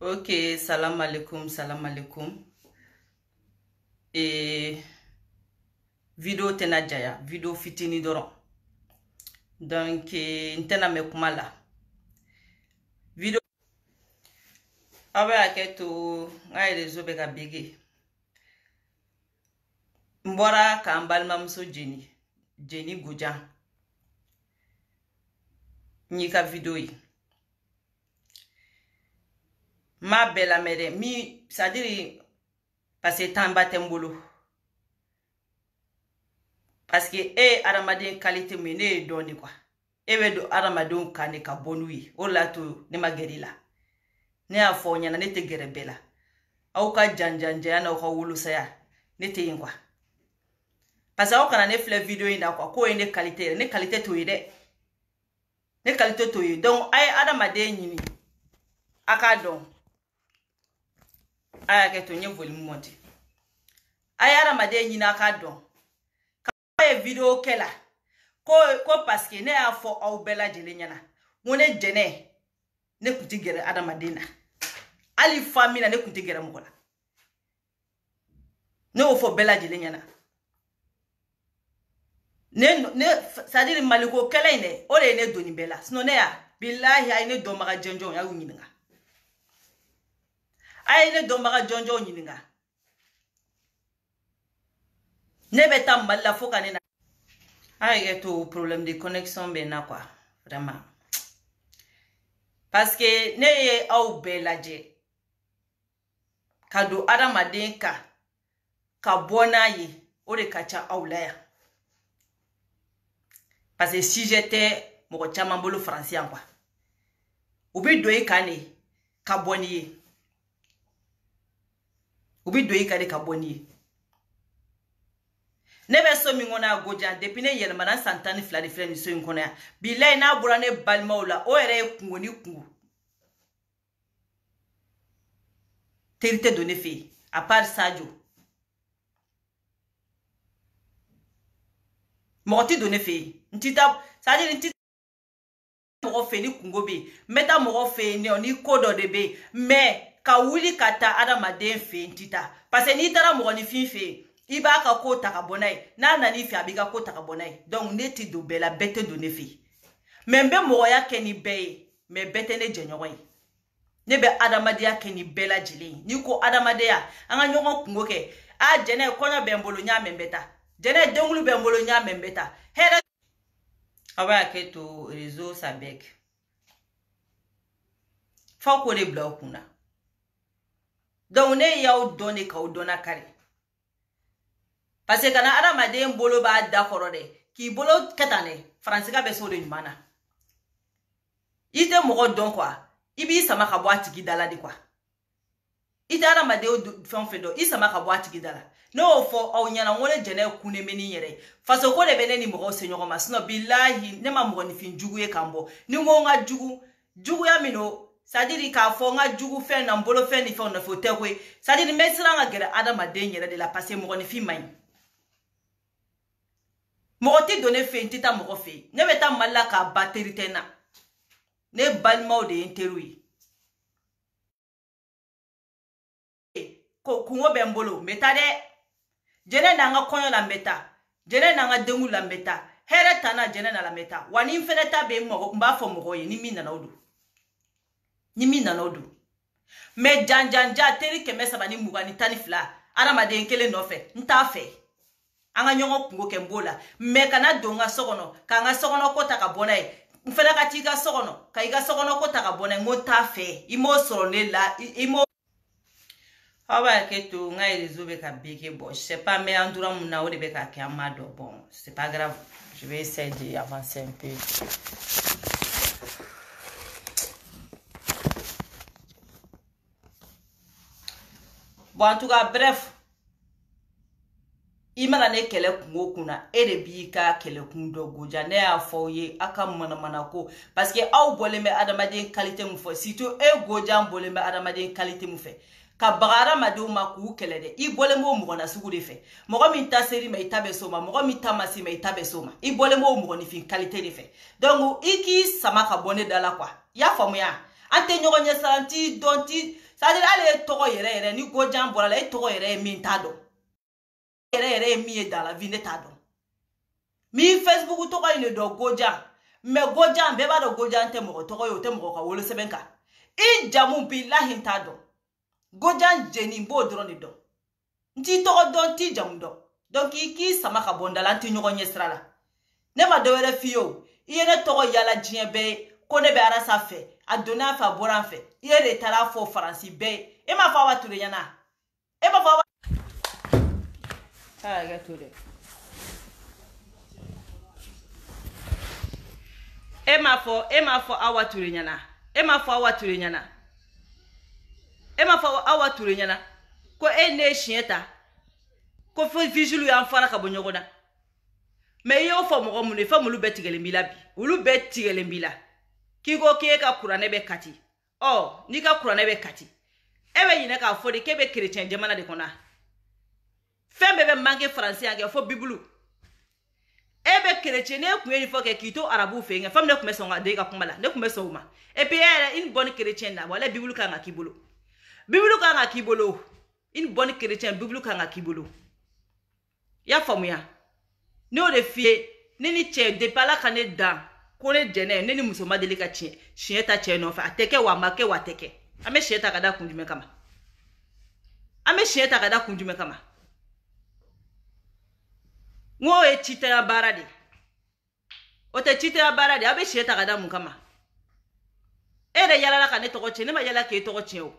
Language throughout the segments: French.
Ok, salam alaikum, salam alaikum. Et vidéo tena jaya, vidéo fitini doron. Donc, ntena me kuma la. Vidéo abe aketo ngai rezo be ka bege. Mbora ka mbalma mso Jenny Gojan. Nika vidéo yi. Ma bela mere mi sadiri parce que tamba tembolo. Parce que aramaden qualité mene doni quoi. Ewe do aramaden kane ka bonui. O la to ne ma gerila. Ne a fo nyana ne te gere bela. Au ka janjanja na ka wulu saya. Ne te yingwa. Parce que au kana ne fle vidéo ina quoi ko ne qualité to yide. Ne qualité to yide. Donc ay aramaden nyini. Aka don. Aya ke to nye volume monte. Ay aramaden nyina aka don. Vidéo kela ko parce que ne a fo au bela jele nyana ngone jene ne kuti gere adamadena ali famina ne kuti gere mukola ne o fo bela jele nyana ne sadiri maliko kela ine o le ne doni bela sino ne ya billahi ay ne do maga jonjon ya nyinga ay ne do maga jonjon nyinga ne beta malla fo kanena ay to problème de connexion bena quoi vraiment parce que ne ye au belaje kado adamaden ka bona yi o de kacha aulaya parce que si j'étais mo chama bolo français quoi ubi doyi kane ka boni ubi doyi kane ka boni nebe so mi ngona Gojan depuis ne yelma na santani flani flani so ngona bilay na bura ne balmaula o ere kungoni kungu terite donné fait à part Sadio morti donné fait ntita c'est-à-dire ntita mo fe ni kungo be meta mo fe ni oni kodo de be mais ka wuli kata adamaden fe ntita parce que ni tara mo ni fin fe iba ka ko takabonai na nani fi abiga ko takabonai donc neti do bela bete do nefi membe mo ya keni be me bete ne jenyoy ne be adamadia keni bela jili ni ko adamadia anga nyongo kungoke a jene konya bembolo nya membeta jene dengulu bembolo nya membeta here aba keto réseau sabek fa ko le bla kuna donc ne yaw donné ka o dona kare parce que kana adamaden bolo ba d'accord de ki bolo katane français be so de mana ite mo don quoi ibi sama ka boati gidala de quoi ite adamaden fon do isama ka boati gidala no fo o nyana ngole jene kune meni yere faso ko de bene ni mo se nyogo masno billahi ne ma mo ni fin jugu e kambo ni ngonga jugu ya mino sadiri ka fo nga jugu fe na mbolo fe ni fo na fo tekwe sadiri mesira nga gere adamaden yere de la passer mo ni fin mai Moti donné fait un tita moko fait. Ne beta malaka batterie tena. Ne balmao de interui. Ko kungo bembolo meta de. Jene nanga konyo la meta. Jene nanga dengu la meta. Here tana jene na la meta. Wani mfeneta be moko mba fo moko ye ni mina na odu. Ni mina na odu. Me janjanja teri keme sabani mugani tani fla. Aramade nkele no fe. Nta fe. Anga nyongo kungo kembola me kana donga sokono kanga sokono kota ka bonai mfela ka tika sokono ka iga sokono kota ka bonai ngota fe imo sorone la imo aba keto ngai rezobe ka beke bon je sais pas mais endura muna o de be ka amado bon c'est pas grave je vais essayer d'avancer un peu bon en tout cas bref imana ne kele kungo kuna ere bi ka kele kundo Gojan ne a foye aka mana ko parce que aw boleme adamaden qualité mu fo surtout Gojan boleme adamaden qualité mu fe ka bagara madu maku kele de I bolemo mo na sugu de fe mo mi ta seri me itabe soma mo mi ta masi me itabe soma I bolemo mo ni fin qualité de fe donc iki sama ka bonne dala quoi ya famu ya ante nyogo nyesanti donti ça dit allez toko yere ni Godjan bora la toko yere min tado yere mi dans la vie ne tado mi Facebook toko ine do Godjan mais Godjan beba do Godjan te mo toko yo te mo ka wolo sebenka I jamu billahi tado Godjan jeni bo drone do nti toko don ti jamu do donc iki sama ka bondala nti nyugo nyesrala ne ma dowere fiyo yene toko yala jiebe ko ne be ara sa fe adona fa boran fe yere tara fo faransi be e ma fa wa ture yana e ma fa wa ah ga ture e ma fo awa ture yana e ma fo awa ture yana e ma fo awa ture yana ko e ne shieta ko fo vigile ya fara ka bonyogoda mais yo fo mo mu ne fa mu lu betigele mbila bi ulu betigele mbila kigo ke ka kurane be kati oh ni ka kurane be kati ebe yine ka fo de kebe chrétien jamana de kona fembe be manke français ange fo bibulu ebe chrétien ne ku yeni fo ke kito arabu fe nge fam ne ku mesonga de ka kumala ne ku mesoma et puis elle une bonne chrétienne là wala bibulu ka nga kibulu une bonne chrétienne bibulu ka nga kibulu ya famuya no de fie nini che de pala kane dan kone jene nini musoma delika chi shieta che no fa ateke wa make wa teke ame shieta kada kunjume kama ngo e chita ya barade o te chita ya barade abe shieta kada mun kama ere yala la kane toko che ne ma yala ke toko che o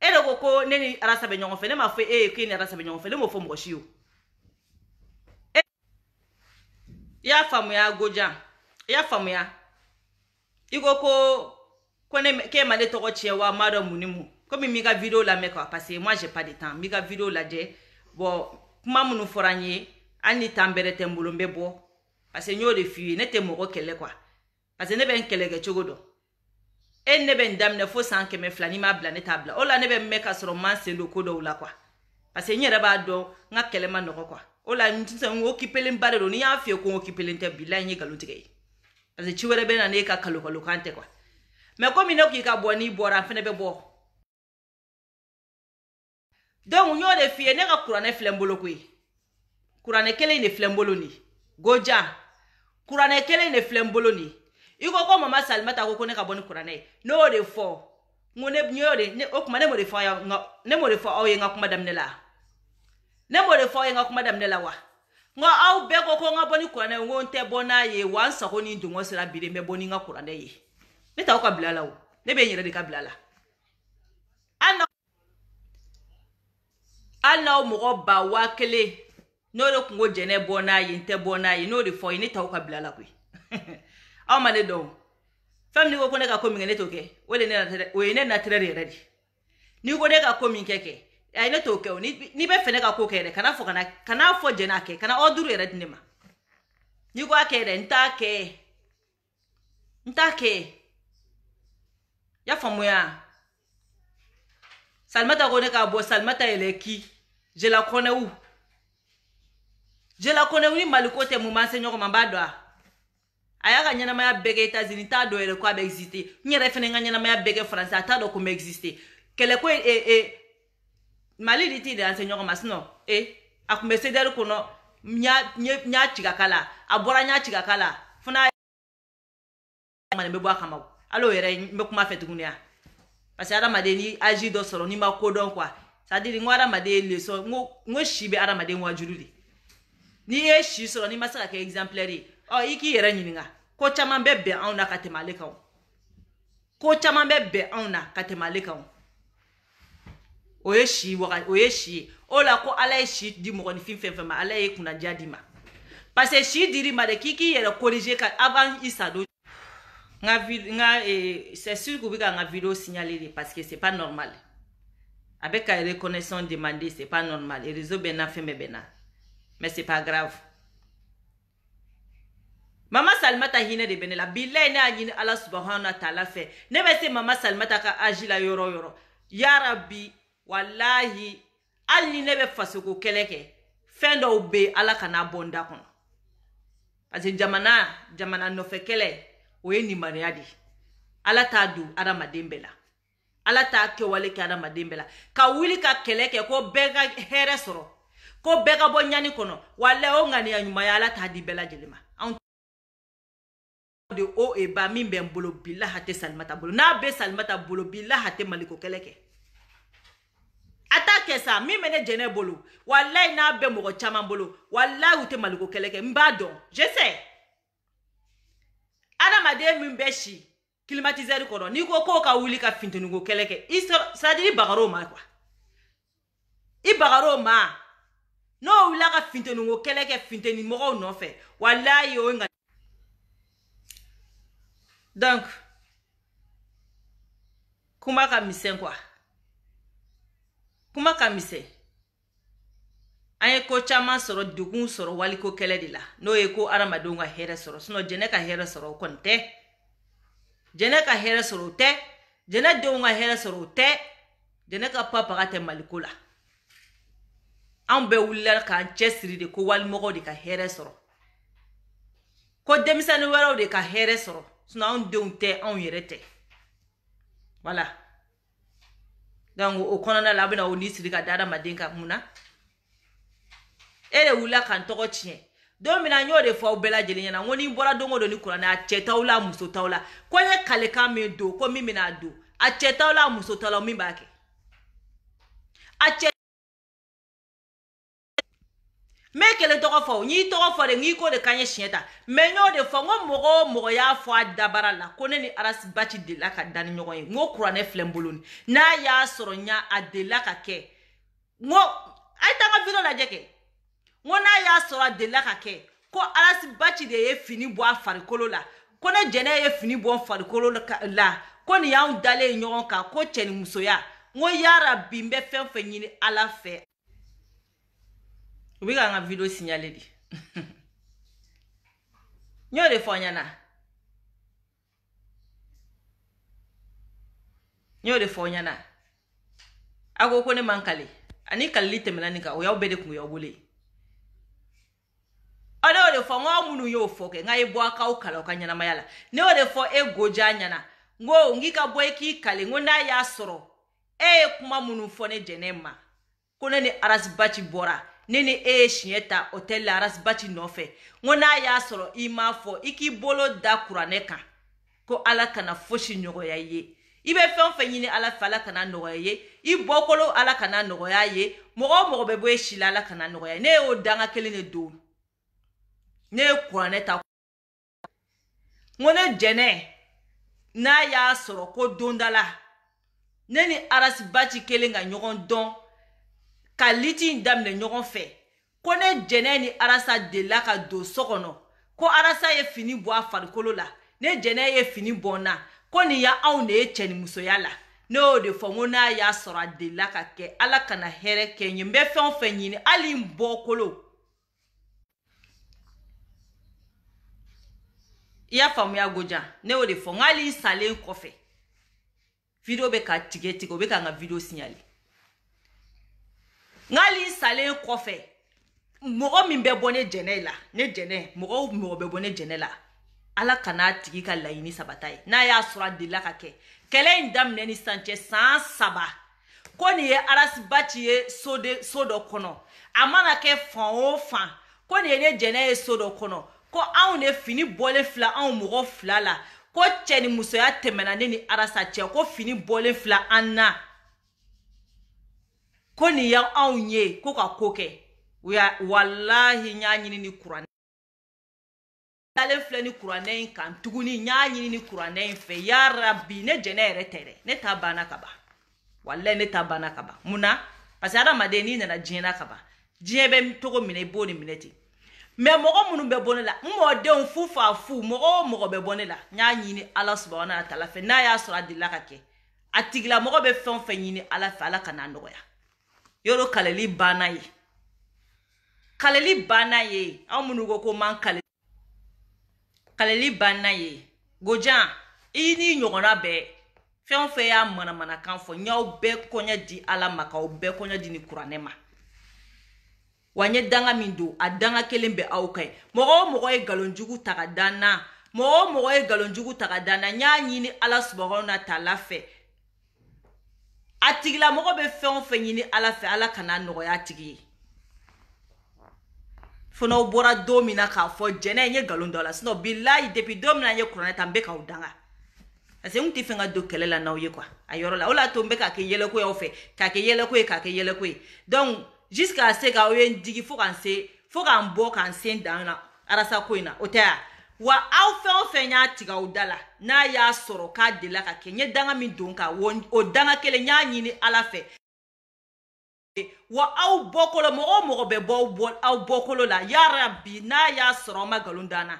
ere ko nini arasa be nyongo fe ne ma fe ke ni arasa be nyongo fe ne mo fo mo shi o ya famu ya Godjan ya famu ya igo ko ne ke male to ko chewa madam munimu comme mi ga vidéo la meko parce que moi j'ai pas de temps mi ga vidéo la je bon kuma munu foranye ani tambere tembulo mbebo parce que nyo de fi ne te mo ko kele quoi parce que ne ben kele ge chogodo e ne ben dam ne fo san ke me flani ma bla ne tabla ola ne ben meka soro man se lo kodo la quoi parce que nyere ba do nga kele ma no quoi ola ntse ngo kipele mbale do ni ya fie ko kipele nte bila nyi galutige parce que chiwere be na ne ka kalo kante quoi mais comme ino ki ka boni bora fene be bo donc nyo de fie ne ka kurane flembolo kui kurane kele ne flembolo ni Godjan kurane kele ne flembolo ni iko ko mama Salimata ko ne ka boni kurane no de fo ngone nyo de ne okuma ne mo de fo ya ne mo de fo o ye nga kuma damnela ne mo de fo ye nga kuma damnela wa ngo au be ko nga boni kurane ngo nte bona ye wansa ko ni ndungo sira bire me boni nga kurane ye ne ta ko bilala o ne be nyere de ka bilala ana mo ba wa kele no de kungo jene bona ye nte bona ye no de fo ye ne ta ko bilala ko aw mane do fam ni ko ne ka komi ngene toke wele ne o ye ne na trere ready ni ko de ka komi keke ay ne toke ni be fene ka ko kere kana fo jena ke kana oduru ready ne ma ni ko akere ntake ya famu ya Salimata ko ne ka bo Salimata ele ki je la connais où ni malikote mu mansenyo ko mambado aya nyana ma ya bege États-Unis ta do ere ko abe exister nyere fene nyana ma ya bege France ta do ko me exister kele ko Mali liti de enseignement ko masno akumbe sedere ko no nya chigakala abora nya chigakala funa mane be bo akama alo ere me kuma fetugunia parce que aramade ni agi do soro ni ma ko don quoi ça dit ngwara made le so ngo shibe aramade ngwa juruli ni e shi soro ni masaka ke exemplaire iki yere nyininga ko chama bebe on na katemale kan oye shi ola ko ala shi di mo ni fin ma ala e kuna jadima parce que shi diri ma de kiki yere corriger ka avant isado c'est sûr que vous avez une vidéo signalée parce que c'est pas normal. Avec la reconnaissance demandée, c'est pas normal. Les réseaux bena fait mais c'est pas grave. Maman Salimata hine de benela billahi na hine Allah subhanahu wa ta'ala fait. Ne bese Maman Salimata ka agila yoro. Ya Rabbi wallahi ali ne be fasoko keleke. Fendo be ala kana bonda kono. Parce que jamana no fe kele. Oye ni mariadi ala tadu ara madembela ala ta ke wale ke adamaden bela ka wuli ka kele ke ko bɛɛ ka hɛrɛ sɔrɔ ko bɛɛ ka bɔ ɲani kɔnɔ wala o ŋaniya ɲuman ya ala ta di bɛɛ lajɛlen ma anw de o e ba min bɛ n bolo bila hate Salimata bolo n'a bɛ Salimata bolo bila hate Maliko kɛlɛ kɛ a t'a kɛ sa min bɛ ne jɛnɛ bolo walayi n'a bɛ mɔgɔ caman bolo walayi u tɛ Maliko kɛlɛ kɛ n b'a dɔn je sais adamaden min bɛ si climatiseur kɔnɔ n'i ko k'o ka wuli ka fintiniko kɛlɛ kɛ c'est-à-dire i bagar'o ma quoi i bagar'o ma n'o wulila ka fintiniko kɛlɛ kɛ finteni mɔgɔw nɔfɛ walayi o nka donc kuma ka misɛn quoi kuma ka misɛn an ye ko caman sɔrɔ degun sɔrɔ waliko kɛlɛ de la n'o ye ko adamadenw ka hɛrɛ sɔrɔ sinon jɛnɛ ka hɛrɛ sɔrɔ o kɔni tɛ jɛnɛ ka hɛrɛ sɔrɔ o tɛ jɛnɛ denw ka hɛrɛ sɔrɔ o tɛ jɛnɛ ka papaga tɛ Maliko la anw bɛɛ wulila k'an cɛsiri de ko walimɔgɔw de ka hɛrɛ sɔrɔ ko denmisɛnnin wɛrɛw de ka hɛrɛ sɔrɔ sinon anw denw tɛ anw yɛrɛ tɛ voilà donc o kɔnɔna la a bɛna o ni siri ka da adamaden kan mun na e de wulila k'an tɔgɔ tiɲɛ don min na n y'o de fɔ aw bɛɛ lajɛlen ɲɛna n ko ni bɔra don o don ni kuranɛ a cɛ t'aw la muso t'aw la ko n ye kalekan min don ko min bɛna a don a cɛ t'aw la muso t'aw la min b'a kɛ a cɛ mɛ kelen tɔgɔ fɔ n y'i tɔgɔ fɔ de n k'i ko de kan ye siɲɛ ta mɛ n y'o de fɔ n ko mɔgɔ o mɔgɔ y'a fɔ a dabara la ko ne ni Arasibaci delila ka da ni ɲɔgɔn ye n ko kuranɛ filɛ n bolo ni n'a y'a sɔrɔ n y'a a delila ka kɛ n ko a ye taa n ka video lajɛ kɛ n ko n'a y'a sɔrɔ a delila ka kɛ ko Arasibaci de ye fini bɔ a farikolo la ko ne jɛnɛ ye fini bɔ n farikolo la ko nin y'anw dalen ɲɔgɔn kan ko cɛ ni musoya n ko yarabi n bɛ fɛn fɛn ɲini ala fɛ u bɛ k'an ka video signaler de n y'o de fɔ ɲɛna n y'o de fɔ ɲɛna a ko ne man kale ani kalili tɛmɛna nin kan o y'aw bɛɛ de kun y'aw bolo ye ne y'o de fɔ n ko aw minnu y'o fɔ kɛ n k'a ye bɔ a k'aw kala aw ka ɲɛnamaya la ne y'o de fɔ e Goja ɲɛna n ko n k'i ka bɔ i k'i kale n ko n'a y'a sɔrɔ e ye kuma minnu fɔ ne jɛnɛ ma ko ne ni Arasibaci bɔra ne ni e ye siɲɛ ta hôtel la Arasibaci nɔfɛ n ko n'a y'a sɔrɔ i m'a fɔ i k'i bolo da kuranɛ kan ko ala kana fosi nɔgɔya i ye i bɛ fɛn o fɛn ɲini ala fɛ ala kana nɔgɔya i ye i bɔkolo ala kana nɔgɔya i ye mɔgɔ o mɔgɔ bɛ bɔ e si la ala kana nɔgɔya ne y'o danga kelen de don ne ye kuranɛ ta n ko ne jɛnɛ n'a y'a sɔrɔ ko don da la ne ni Arasibaci kelen ka ɲɔgɔn dɔn ka liti in daminɛ ɲɔgɔn fɛ ko ne jɛnɛ ni Arasa delila ka don so kɔnɔ ko Arasa ye fini bɔ a farikolo la ne jɛnɛ ye fini bɔ n na ko nin ya anw de ye cɛ ni musoya la ne y'o de fɔ n ko n'a y'a sɔrɔ a delila ka kɛ ala kana hɛrɛ kɛ n ye n bɛ fɛn o fɛn ɲini hali n bɔkolo i y'a faamuya Goja ne y'o de fɔ n hali n salen kɔfɛ video bɛ ka tigɛ tigɛ o bɛ k'an ka video signaler ngali salen kɔfɛ mɔgɔ min bɛ bɔ ne jɛnɛ la ne jɛnɛ mɔgɔ bɛ bɔ ne jɛnɛ la ala kana tigi ka laɲini sabata ye n'a y'a sɔrɔ a delila ka kɛ kɛlɛ in daminɛ ni sisan cɛ san 3 ko nin ye Arasibaci ye so dɔ kɔnɔ a mana kɛ fan o fan ko nin ye ne jɛnɛ ye so dɔ kɔnɔ ko anw de fini bɔlen fila anw mɔgɔ fila la ko cɛ ni musoya tɛmɛna ne ni Arasa cɛ ko fini bɔlen fila an na ko nin y'anw ye ko ka ko kɛ wallahi n y'a ɲini ni kuranɛ dalen filɛ ni kuranɛ in kan tuguni n y'a ɲini ni kuranɛ in fɛ ya Rabbi ne jɛnɛ yɛrɛ tɛ dɛ ne ta banna ka ban wallahi ne ta banna ka ban mun na parce que adamaden n'i nana diɲɛ na ka ban diɲɛ bɛ togo minɛ i b'o de minɛ ten mais mɔgɔ minnu bɛ bɔ ne la n mɔdenw fu fa fu mɔgɔ o mɔgɔ bɛ bɔ ne la n y'a ɲini ala subahana wa taala fɛ n'a y'a sɔrɔ a delila ka kɛ a tigilamɔgɔ bɛ fɛn o fɛn ɲini ala fɛ ala kana nɔgɔya yɔrɔ kaleli banna ye kaleli banna ye anw minnu ko man kaleli banna ye Goja i ni ɲɔgɔnna bɛɛ fɛn o fɛn y'a manamanakan fɔ n y'aw bɛɛ kɔɲɛ di ala ma k'aw bɛɛ kɔɲɛ di ni kuranɛ ma wa n ye danga min don a danga kelen bɛ aw kan mɔgɔ o mɔgɔ ye nkalonjugu ta ka da n na mɔgɔ o mɔgɔ ye nkalonjugu ta ka da n na n y'a ɲini ala subahana wa taala fɛ a tigila mɔgɔ bɛ fɛn o fɛn ɲini ala fɛ ala kana nɔgɔya a tigi ye fo n'aw bɔra don min na k'a fɔ jɛnɛ n ye nkalon dɔ la sinon bilayi depuis don min na n ye kuranɛ ta n bɛ k'aw danga parce que n tun tɛ fɛn ka don kɛlɛ la n'aw ye quoi a yɔrɔ la o la to n bɛ k'a kɛ yɛlɛko ye aw fɛ k'a kɛ yɛlɛko ye k'a kɛ yɛlɛko ye donc jusqu'à ce k'aw ye n digi fo k'an bɔ k'an sen dan na arasa ko in na o tɛ ya wa aw fɛn o fɛn y'a tigɛ aw da la n'a y'a sɔrɔ k'a delila ka kɛ n ye danga min don kan o danga kelen n y'a ɲini ala fɛ wa aw bɔkolo mɔgɔ o mɔgɔ bɛ aw bɔkolo la yarabi n'a y'a sɔrɔ aw ma nkalon da na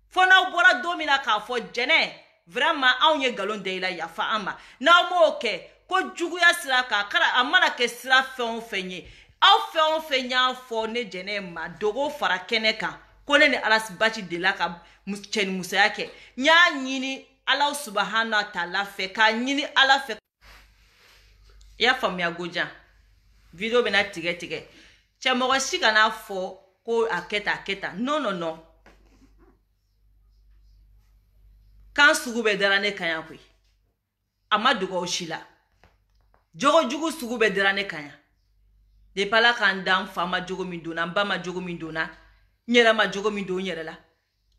fo n'aw bɔra don min na k'a fɔ jɛnɛ vraiment anw ye nkalon da i la yafa an ma n'aw m'o kɛ ko juguya sira kan a mana kɛ sira fɛn o fɛn ye aw fɛn o fɛn y'a fɔ ne jɛnɛ ma dogo fara kɛnɛ kan ko ne ni alasibaci delila ka cɛnimusoya kɛ n y'a ɲini ala subahana wa taala fɛ k'a ɲini ala fɛ i y'a faamuya gojan video bɛna tigɛ tigɛ cɛ mɔgɔ si kana fɔ ko a kɛ tan non kan sugu bɛ dara ne kan yan koyi a ma dogo aw si la jogo jugu sugu bɛ dara ne kan yan depuis ala k'an da n fa ma jogo min donna n ba ma jogo min donna n yɛrɛ ma jogo min don n yɛrɛ la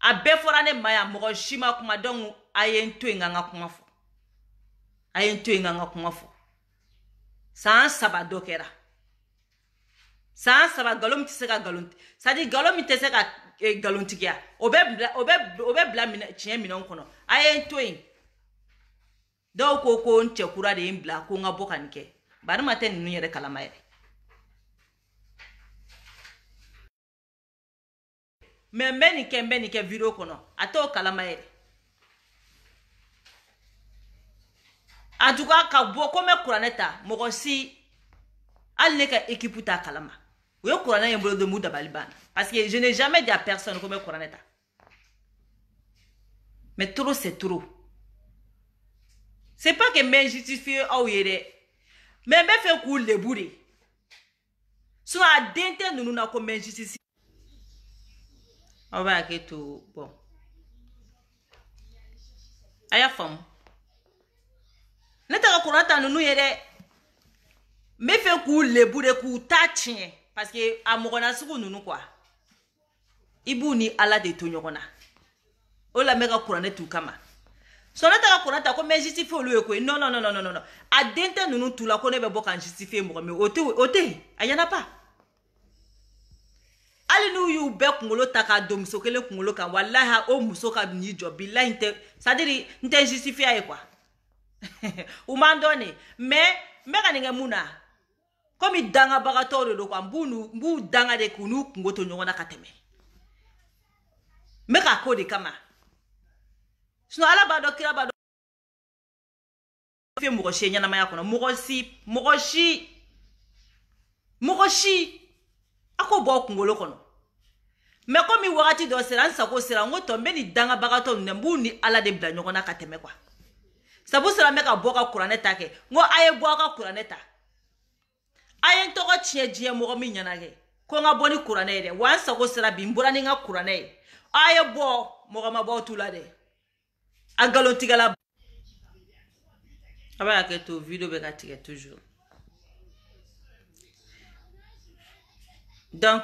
a bɛɛ fɔra ne ma yan mɔgɔ si ma kuma donc a ye n to yen n ka kuma fɔ san 3 dɔ kɛra san 3 nkalon tɛ se ka nkalon c'est à dire nkalon min tɛ se ka nkalontigiya o bɛ bila tiɲɛ minɛn kɔnɔ a ye n to yen dɔw ko n cɛ kura de ye n bila ko n ka bɔ ka nin kɛ bari ma tɛ ninnu yɛrɛ kalama yɛrɛ mais n bɛ nin kɛ video kɔnɔ a t'o kalama yɛrɛ en tout cas ka bɔ ko n bɛ kuranɛ ta mɔgɔ si hali ne ka équipe t'a kalama o ye kuranɛ ye n bolo don m'u dabali banna parce que je n'ai jamais dit à personne ko n bɛ kuranɛ ta mais trop c'est trop c'est pas que n bɛ justifier aw ye dɛ mais n bɛ fɛ k'u lebu de sinon a den tɛ ninnu na ko n bɛ justifier aw b'a kɛ to bon a y'a faamu ne tɛ ka kuranɛ ta ninnu ye dɛ n bɛ fɛ k'u lebu de k'u ta tiɲɛ parce que a mɔgɔ nasugu ninnu quoi i b'u ni ala de to ɲɔgɔn na o la n bɛ ka kuranɛ t'u kama so ne tɛ ka kuranɛ ta ko n bɛ justifier olu ye koyi non a den tɛ ninnu t'u la ko ne bɛ bɔ ka n justifier mɔgɔ min o tɛ a ɲɛna pas hali n'u y'u bɛɛ kunkolo ta k'a don muso kelen kunkolo kan walahi o muso ka n'i jɔ bilahi c'est à dire n tɛ justifier ye quoi u m'an dɔn ne mais n bɛ ka nin kɛ mun na komi dangabagatɔw de don quoi n b'u danga de k'u n'u kungo to ɲɔgɔn na ka tɛmɛ n bɛ k'a ko de kama sinon ala b'a dɔn kira b'a dɔn fɛ mɔgɔ si ye ɲɛnamaya kɔnɔ mɔgɔ si a ko bɔ kunkolo kɔnɔ mais komi wagati dɔ sera n sago sera n ko tɔ n bɛ nin dangabagatɔ ninnu n b'u ni ala de bila ɲɔgɔn na ka tɛmɛ quoi sabu sera n bɛ ka bɔ ka kuranɛ ta kɛ n ko a ye bɔ a ka kuranɛ ta a ye n tɔgɔ tiɲɛ diɲɛ mɔgɔ min ɲɛna kɛ ko n ka bɔ ni kuranɛ ye dɛ wa n sago sera bi n bɔra ni n ka kuranɛ ye a ye bɔ mɔgɔ ma bɔ t'u la dɛ a nkalontigɛla a b'a kɛ to video bɛ ka tigɛ toujours donc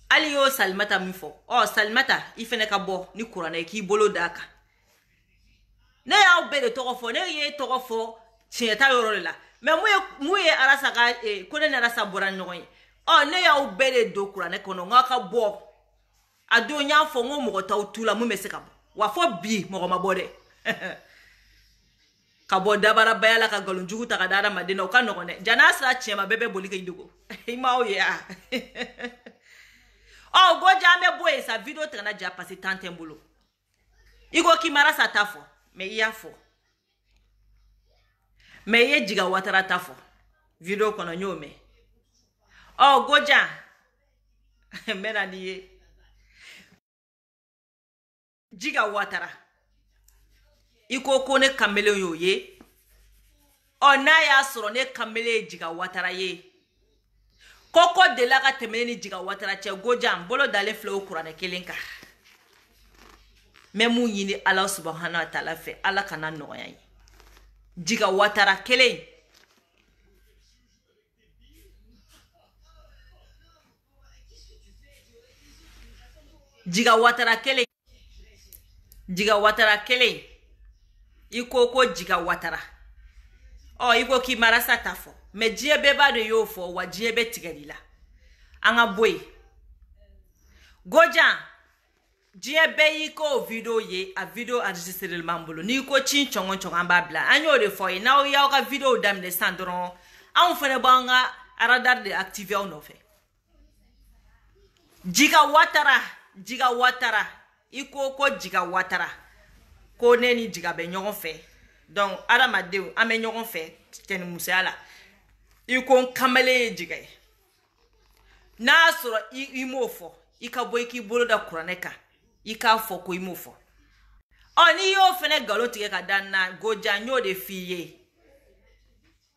hali y'o Salimata min fɔ Salimata i fɛnɛ ka bɔ ni kuranɛ ye k'i bolo d'a kan ne y'aw bɛɛ de tɔgɔ fɔ ne ye tɔgɔ fɔ tiɲɛta yɔrɔ de la mais mun ye arasa ka ko ne ni arasa bɔra ɲɔgɔn ye ne y'aw bɛɛ de don kuranɛ kɔnɔ n ka bɔ a don n y'a fɔ n ko mɔgɔ t'aw tu la mun bɛ se ka bɔ wa fɔ bi mɔgɔ ma bɔ dɛ ka bɔ dabarabaya la ka nkalon jugu ta ka da adamaden na o ka nɔgɔn dɛ jan'a sera tiɲɛ ma bɛɛ bɛ boli k'i dogo i m'aw ye a goja an bɛ bɔ yen sa video tɛgɛna ja parce que temps tɛ n bolo i ko k'i ma arasa ta fɔ mais i y'a fɔ mais i ye Jiga Watara ta fɔ video kɔnɔ n y'o mɛn goja n bɛ na n'i ye Jiga Watara i ko ne kamele y'o ye n'a y'a sɔrɔ ne kamele ye Jiga Watara ye koko de la ka tɛmɛ ni Jiga Watara cɛ goja n bolo dalen filɛ o kuranɛ kelen kan n bɛ mun ɲini ala subahana wa taala fɛ ala kana nɔgɔya ye jiga watara kelen jiga watara kelen iko ko jiga watara iko ki marasa tafo me jiebe ba de yo fo wa jiebe tigadila anga boy goja jiebe iko video ye a video enregistré le mambulo ni ko chin chongo amba bla anyo de fo na o ya ka video dam de sandron an fene banga radar de activer on ofe jiga watara iko ko jiga watara ko neni jiga be nyogon fe donc adamadew ame nyogon fe ten musala iko kamale jiga na soro imofo ika boy ki bolo da kuraneka ika fo ko imofo oni yo fene galo tige ka danna goja nyo de fiye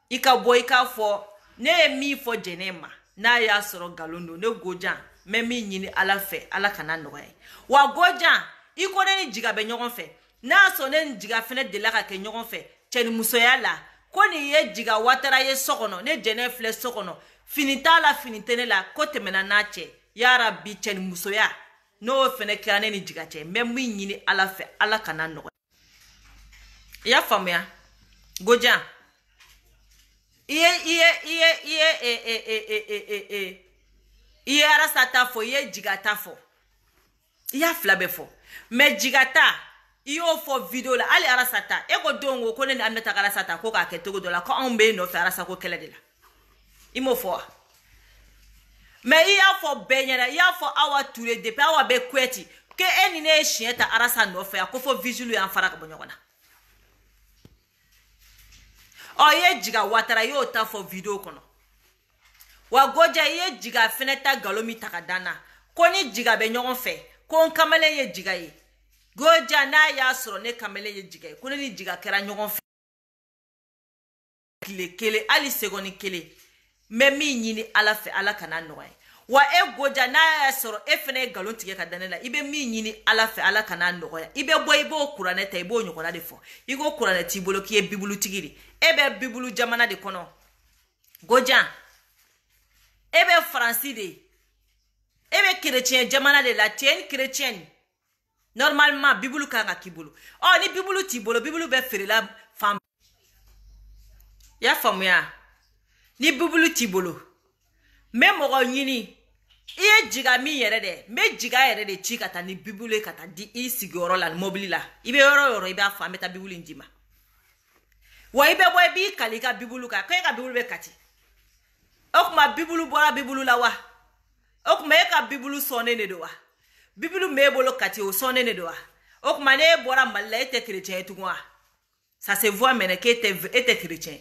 ika boy ka fo ne mi fo jenema na ya soro galondo ne goja memi nyini ala fe ala kana noye wa goja iko ne jiga be nyogon fe na so ne jiga fene de la ka ke nyogon fe cheni musoya la ko ni ye jiga watara ye sokono ne jene fle sokono finitala finitene la ko temena na che ya rabbi cheni musoya no fene kane ni jiga che memi nyini ala fe ala kana noye ya famya goja iye arasa tafo iye jigata fo iya flabe fo me jigata iyo fo video la ali arasa ta eko dongo ko ne ameta arasa ta ko ka ketogo dola ko ambe no fa arasa ko kele de la imo fo me iya fo benyera iya fo awa ture de pa awa be kweti ke eni ne shieta arasa no fa ko fo visual ya fara ka bonyona ye jiga watara yo ta fo video kono wa goja ye jiga feneta galomi takadana koni jiga be nyogon fe kon kamele ye jiga yi goja na ya soro ne kamele ye jiga yi koni ni jiga kera nyogon fe kele ali segoni kele memi nyini ala fe ala kana noy wa goja na ya soro fene galon tige kadana la ibe mi nyini ala fe ala kana noy ibe boy bo kuraneta ibo nyokona de fo igo kuraneti bolo ki bibulu tigiri ebe bibulu jamana de kono goja ebe français de ebe chrétien jamana de la tienne chrétien normalement bibulu kanga kibulu ni bibulu tibolo bibulu be fere la femme ya famia ni bibulu tibolo me mo nyini iye jiga mi yere de me jiga yere de chikata ni bibulu kata di isigoro la mobile la ibe yoro ibe afa meta bibulu ndima wa ibe boy bi kalika bibulu ka bibulu be kati okuma bibulu bora bibulu la wa okuma eka bibulu sonne ne do wa bibulu mebolo kati o sonne ne do wa okuma ne bora malla ete chrétien tugwa ça se voit maintenant que était chrétien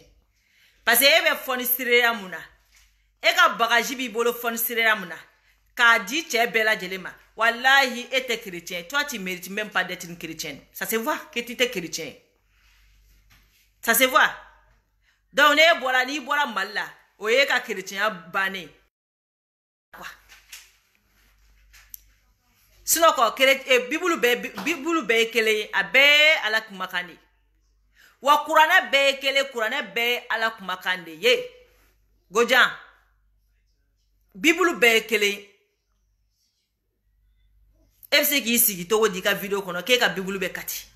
parce que ebe fonisire amuna eka bagaji bibolo fonisire amuna ka di che bela jelema wallahi était chrétien toi tu mérites même pas d'être une chrétienne ça se voit que tu es chrétien ça se voit donc ne bora ni bora malla oye ka chrétien bané quoi sino ko bibulu be kele abe ala kumakani wa qur'ana be kele qur'ana be ala kumakande ye gojan bibulu be kele fc ki sigi to wodi ka video kono ke ka bibulu be kati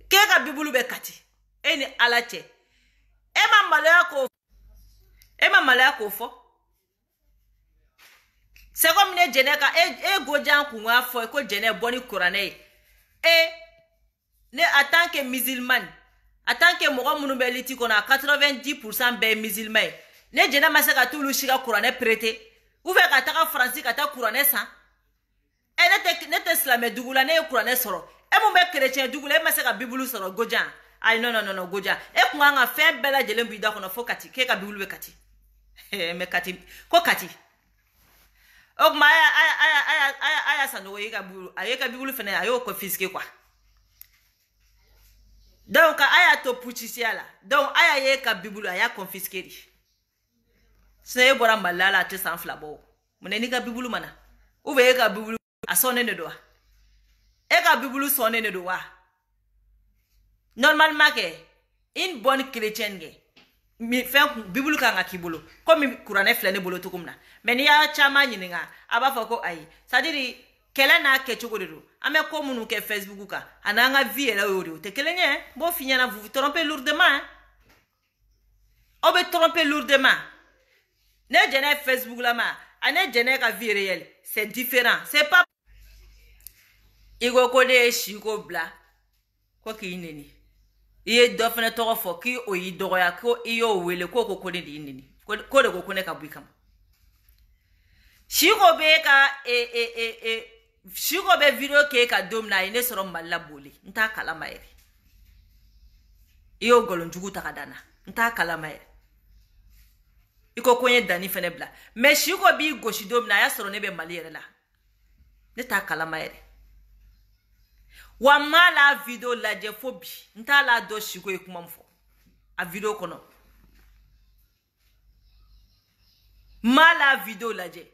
ke ka bibulu be kati eni alache ema malaya ko fo c'est comme ne jeneka gojan kunwa fo ko jene boni qur'ane ne en tant que musulman en tant que mogo munu be liti kona 90% be musulman ne jena masaka tulu shiga qur'ane prêter ou fait ka ta français ka ta qur'ane sa ne te islamé dugula ne qur'ane soro mo be chrétien dugula masaka bible soro gojan ay non goja kunga fe bela jelembu ida kono fokati ke ka bibulu be kati me kati ko kati ok ma aya sando yeka bibulu ayeka bibulu fene ayo ko fiske kwa donc aya to puchisiala donc aya yeka bibulu aya confisquer se bora malala te san flabo muneni ka bibulu mana ube yeka bibulu asone ne doa eka bibulu sone ne doa Normalement, une bonne chrétienne, mi fait Bible kanga kibolo, comme Kourané flâne bolo tout comme na. Mais ni a chama yinga, aba fako aïe. C'est-à-dire, kela na ketchukodero. Ame comme nous que Facebook ka, ananga vie là yoro. Te kelenye, bon finir na vous trompez lourdement. Hein? On peut tromper lourdement. Ne jene Facebook là ma, ane jene ka vie réelle, c'est différent. C'est pas. Igo kode shiko bla, quoi qui ineni. Iye dofene toro fo ki oyi dogoya ko iyo wele ko ko kone di ineni. Ko de ko kone ka buikam. Shiko be ka shiko be video ke ka dom na ine soro malla boli. Nta kala maere. Iyo golon jugu takadana. Nta kala maere. Iko konye dani fene bla. Me shiko bi goshi dom na ya soro nebe maliere la. Nta kala maere. Wa mala video la je fobi. Nta la do shiko ekumamfo. A video kono. Mala video la je.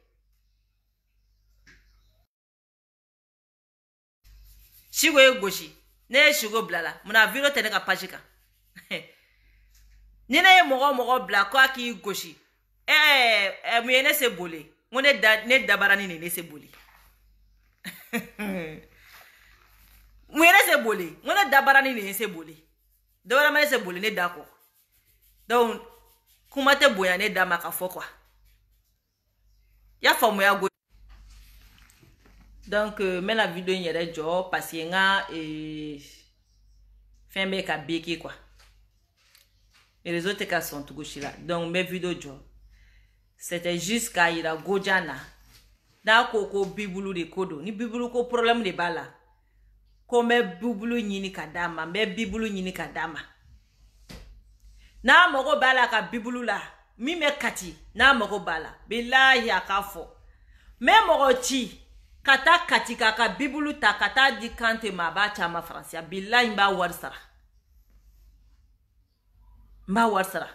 Shiko e goshi. Ne shiko blala. Muna video tene ka pajika. Nina ye mogo bla kwa ki goshi. Muyene se bole. Mune ne dabarani ne se bole. Muyene se bole. Mune dabarani ne se bole. Dabara mene se bole ne dako. Donc, kumate boya ne dama ka fo kwa. Ya famu ya go. Donc, mais la vidéo yere jo parce que nga fin ka beki quoi. Et les autres cas sont tout là. Donc mes vidéos jo. C'était juste qu'à ira gojana. Na koko bibulu de kodo. Ni bibulu ko problème de bala. Ko me bibulu nyini kadama. Me bibulu nyini kadama. Na mogo bala ka bibulu la. Mi me kati. Na mogo bala. Billahi akafo. Me mogo chi. Kata kati kaka bibulu ta kata di kante maba chama Francia. Billahi mba warsara. Mba warsara.